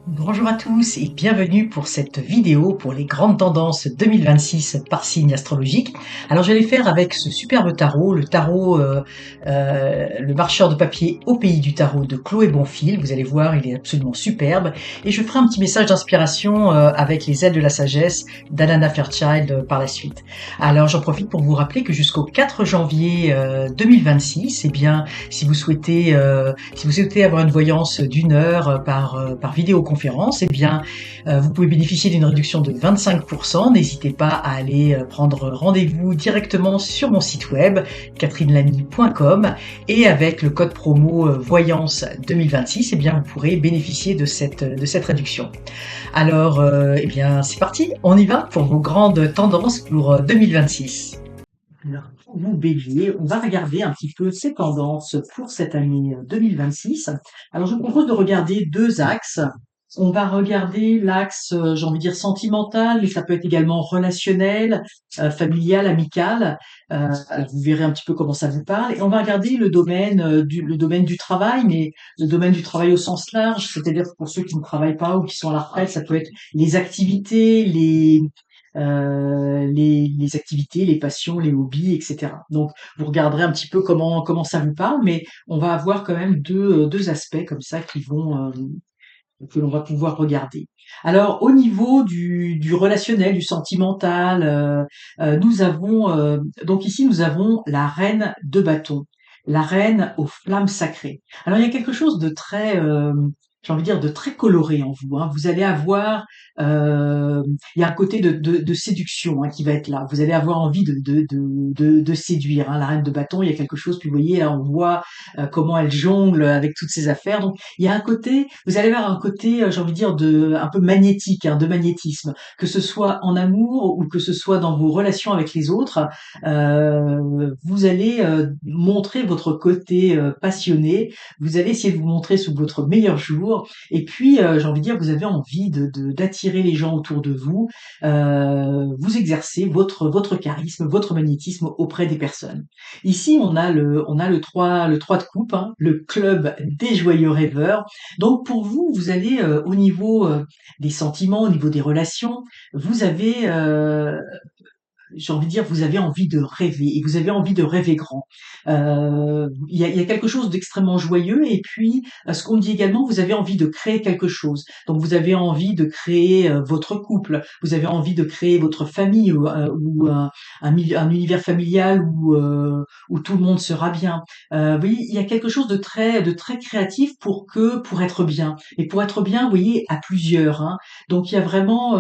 Bonjour à tous et bienvenue pour cette vidéo pour les grandes tendances 2026 par signe astrologique. Alors je vais les faire avec ce superbe tarot, le tarot, le marcheur de papier au pays du tarot de Chloé Bonfil. Vous allez voir, il est absolument superbe. Et je ferai un petit message d'inspiration avec les ailes de la sagesse d'Alana Fairchild par la suite. Alors j'en profite pour vous rappeler que jusqu'au 4 janvier 2026, eh bien, si vous souhaitez avoir une voyance d'1 heure par vidéoconférence, eh bien, vous pouvez bénéficier d'une réduction de 25%. N'hésitez pas à aller prendre rendez-vous directement sur mon site web, catherinelamy.com, et avec le code promo Voyance 2026, eh bien, vous pourrez bénéficier de cette réduction. Alors, eh bien, c'est parti, on y va pour vos grandes tendances pour 2026. Alors, pour vous bélier, on va regarder un petit peu ces tendances pour cette année 2026. Alors, je vous propose de regarder deux axes. On va regarder l'axe, j'ai envie de dire sentimental, mais ça peut être également relationnel, familial, amical. Alors vous verrez un petit peu comment ça vous parle. Et on va regarder le domaine du travail, mais le domaine du travail au sens large, c'est-à-dire pour ceux qui ne travaillent pas ou qui sont à la retraite, ça peut être les activités, les activités, les passions, les hobbies, etc. Donc, vous regarderez un petit peu comment ça vous parle, mais on va avoir quand même deux aspects comme ça que l'on va pouvoir regarder. Alors, au niveau du relationnel, du sentimental, nous avons donc ici nous avons la reine de bâton, la reine aux flammes sacrées. Alors, il y a quelque chose de très j'ai envie de dire de très coloré en vous, hein. Vous allez avoir, euh, il y a un côté de séduction qui va être là. Vous allez avoir envie de séduire. Hein. La reine de bâton, il y a quelque chose. Puis vous voyez là, on voit comment elle jongle avec toutes ses affaires. Donc il y a un côté, vous allez avoir un côté, j'ai envie de dire, un peu magnétique, de magnétisme, que ce soit en amour ou que ce soit dans vos relations avec les autres. Vous allez montrer votre côté passionné, vous allez essayer de vous montrer sous votre meilleur jour, et puis j'ai envie de dire, vous avez envie d'attirer les gens autour de vous, vous exercez votre charisme, votre magnétisme auprès des personnes. Ici, on a le 3 de coupe, hein, le club des joyeux rêveurs. Donc pour vous, vous allez au niveau des sentiments, au niveau des relations, vous avez j'ai envie de dire, vous avez envie de rêver et vous avez envie de rêver grand. Il y a quelque chose d'extrêmement joyeux et puis ce qu'on dit également, vous avez envie de créer quelque chose. Donc vous avez envie de créer votre couple, vous avez envie de créer votre famille ou un univers familial où tout le monde sera bien. Vous voyez, il y a quelque chose de très créatif pour être bien et pour être bien, vous voyez, à plusieurs. Hein. Donc il y a vraiment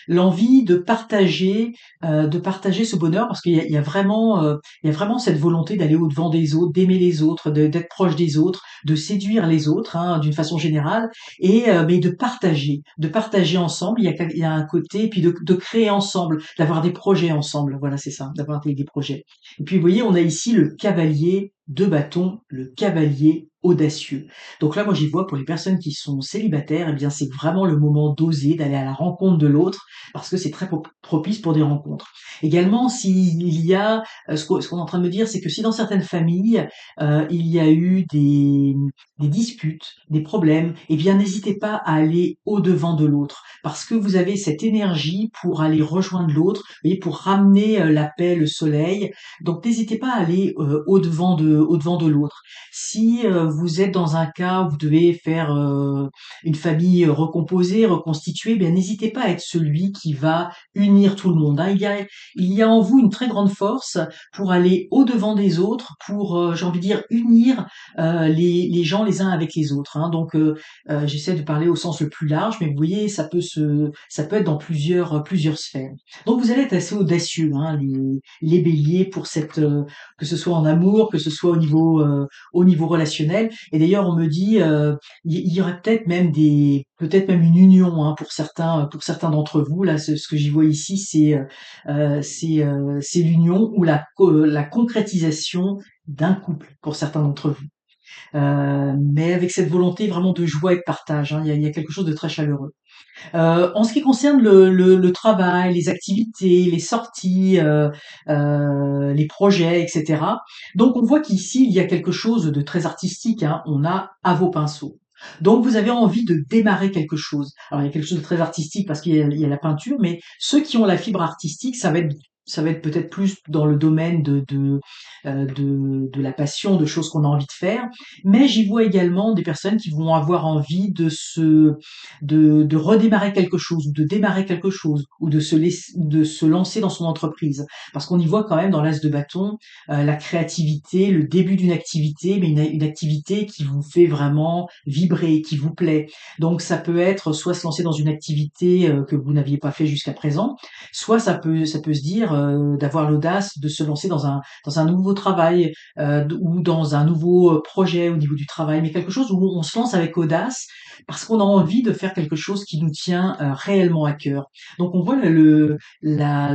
l'envie de partager ce bonheur parce qu'il y a vraiment cette volonté d'aller au-devant des autres, d'aimer les autres, d'être proche des autres, de séduire les autres d'une façon générale et mais de partager ensemble. Il y a un côté puis de créer ensemble, d'avoir des projets ensemble. Voilà, c'est ça, d'avoir des projets. Et puis vous voyez, on a ici le cavalier de bâton, le cavalier audacieux. Donc là, moi, j'y vois pour les personnes qui sont célibataires, eh bien, c'est vraiment le moment d'oser, d'aller à la rencontre de l'autre, parce que c'est très propice pour des rencontres. Également, s'il y a, ce qu'on est en train de me dire, c'est que si dans certaines familles, il y a eu des disputes, des problèmes, eh bien, n'hésitez pas à aller au-devant de l'autre, parce que vous avez cette énergie pour aller rejoindre l'autre, vous voyez, pour ramener la paix, le soleil. Donc, n'hésitez pas à aller au-devant de l'autre. Si vous êtes dans un cas où vous devez faire une famille recomposée, reconstituée, bien n'hésitez pas à être celui qui va unir tout le monde. Hein. Il y a en vous une très grande force pour aller au-devant des autres, pour, j'ai envie de dire, unir les gens les uns avec les autres. Hein. Donc, j'essaie de parler au sens le plus large, mais vous voyez, ça peut être dans plusieurs sphères. Donc, vous allez être assez audacieux, hein, les béliers, que ce soit en amour, que ce soit au niveau relationnel. Et d'ailleurs, on me dit, il y aurait peut-être même une union pour certains d'entre vous. Là, ce que j'y vois ici, c'est l'union ou la concrétisation d'un couple pour certains d'entre vous. Mais avec cette volonté vraiment de joie et de partage. Hein, il y a quelque chose de très chaleureux. En ce qui concerne le travail, les activités, les sorties, les projets, etc. Donc on voit qu'ici il y a quelque chose de très artistique. Hein, on a à vos pinceaux. Donc vous avez envie de démarrer quelque chose. Alors il y a quelque chose de très artistique parce qu'il y a la peinture, mais ceux qui ont la fibre artistique, ça va être peut-être plus dans le domaine de la passion, de choses qu'on a envie de faire. Mais j'y vois également des personnes qui vont avoir envie de redémarrer quelque chose, ou de démarrer quelque chose, ou de se lancer dans son entreprise. Parce qu'on y voit quand même dans l'As de bâton la créativité, le début d'une activité, mais une activité qui vous fait vraiment vibrer, qui vous plaît. Donc ça peut être soit se lancer dans une activité que vous n'aviez pas fait jusqu'à présent, soit ça peut se dire d'avoir l'audace de se lancer dans un nouveau travail ou dans un nouveau projet au niveau du travail, mais quelque chose où on se lance avec audace parce qu'on a envie de faire quelque chose qui nous tient réellement à cœur. Donc on voit la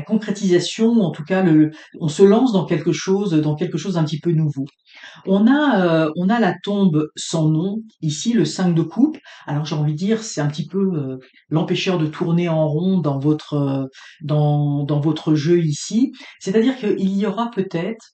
concrétisation, en tout cas on se lance dans quelque chose d'un petit peu nouveau. On a la tombe sans nom, ici le 5 de coupe. Alors j'ai envie de dire, c'est un petit peu l'empêcheur de tourner en rond dans votre jeu ici. C'est-à-dire qu'il y aura peut-être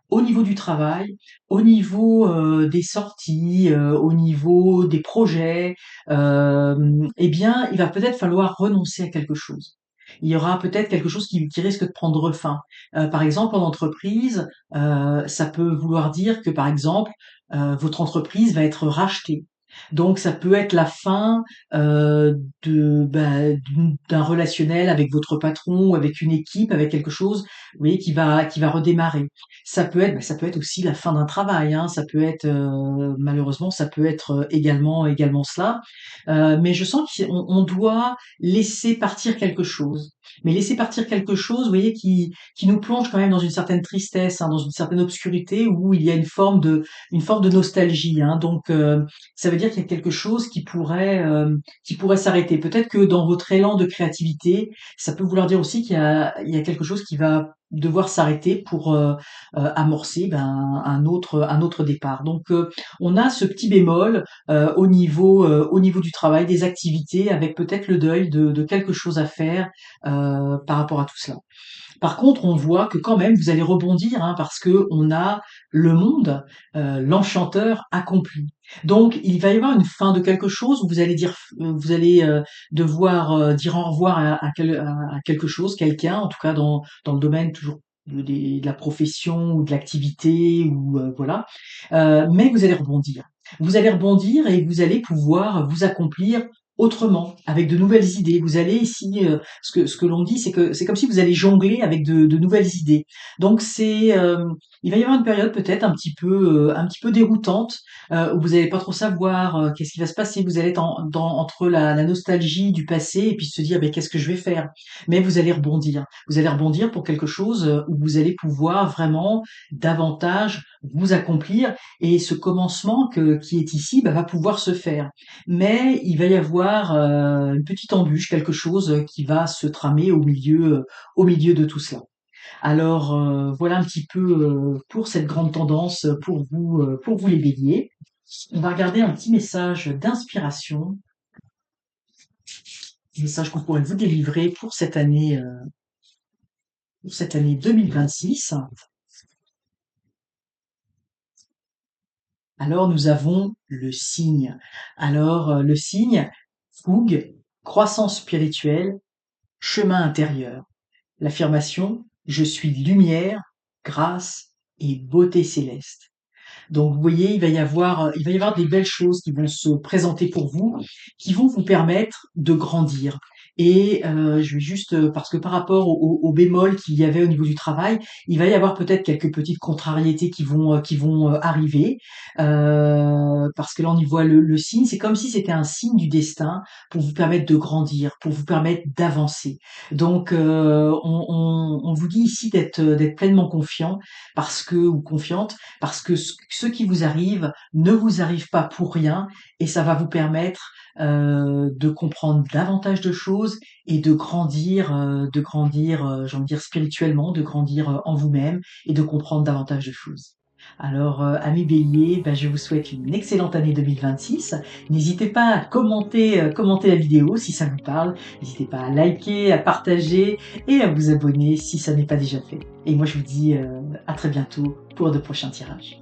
au niveau du travail, au niveau des sorties, au niveau des projets, eh bien, il va peut-être falloir renoncer à quelque chose. Il y aura peut-être quelque chose qui risque de prendre fin. Par exemple, en entreprise, ça peut vouloir dire que, par exemple, votre entreprise va être rachetée. Donc, ça peut être la fin d'un relationnel avec votre patron ou avec une équipe, avec quelque chose, vous voyez, qui va redémarrer. Ça peut être aussi la fin d'un travail, hein. Ça peut être, malheureusement, ça peut être également cela. Mais je sens qu'on doit laisser partir quelque chose. Mais laisser partir quelque chose, vous voyez, qui nous plonge quand même dans une certaine tristesse, hein, dans une certaine obscurité où il y a une forme de nostalgie, hein. Donc, ça veut dire qu'il y a quelque chose qui pourrait s'arrêter. Peut-être que dans votre élan de créativité, ça peut vouloir dire aussi il y a quelque chose qui va devoir s'arrêter pour amorcer un autre départ. Donc, on a ce petit bémol au niveau du travail, des activités, avec peut-être le deuil de quelque chose à faire par rapport à tout cela. Par contre, on voit que quand même vous allez rebondir, hein, parce que on a le monde, l'enchanteur accompli. Donc il va y avoir une fin de quelque chose où vous allez devoir dire au revoir à quelque chose, quelqu'un, en tout cas dans le domaine toujours de la profession ou de l'activité ou voilà. Mais vous allez rebondir. Vous allez rebondir et vous allez pouvoir vous accomplir autrement, avec de nouvelles idées. Vous allez ici, ce que l'on dit, c'est que c'est comme si vous allez jongler avec de nouvelles idées. Donc il va y avoir une période peut-être un petit peu déroutante où vous n'allez pas trop savoir qu'est-ce qui va se passer. Vous allez être entre la nostalgie du passé et puis se dire mais qu'est-ce que je vais faire. Mais vous allez rebondir. Vous allez rebondir pour quelque chose où vous allez pouvoir vraiment davantage vous accomplir et ce commencement qui est ici va pouvoir se faire. Mais il va y avoir une petite embûche, quelque chose qui va se tramer au milieu de tout cela. Alors voilà un petit peu pour cette grande tendance pour vous les béliers. On va regarder un petit message d'inspiration, un message qu'on pourrait vous délivrer pour cette année 2026. Alors nous avons le signe. Alors le signe, fougue, croissance spirituelle, chemin intérieur. L'affirmation, je suis lumière, grâce et beauté céleste. Donc, vous voyez, il va y avoir des belles choses qui vont se présenter pour vous, qui vont vous permettre de grandir. Et je vais juste, parce que par rapport au bémol qu'il y avait au niveau du travail, il va y avoir peut-être quelques petites contrariétés qui vont arriver, parce que là on y voit le signe. C'est comme si c'était un signe du destin pour vous permettre de grandir, pour vous permettre d'avancer. Donc, on vous dit ici d'être pleinement confiant parce que ou confiante parce que ce qui vous arrive ne vous arrive pas pour rien et ça va vous permettre de comprendre davantage de choses et de grandir, j'ai envie de dire spirituellement, de grandir en vous-même et de comprendre davantage de choses. Alors, amis béliers, je vous souhaite une excellente année 2026. N'hésitez pas à commenter la vidéo si ça vous parle. N'hésitez pas à liker, à partager et à vous abonner si ça n'est pas déjà fait. Et moi, je vous dis à très bientôt pour de prochains tirages.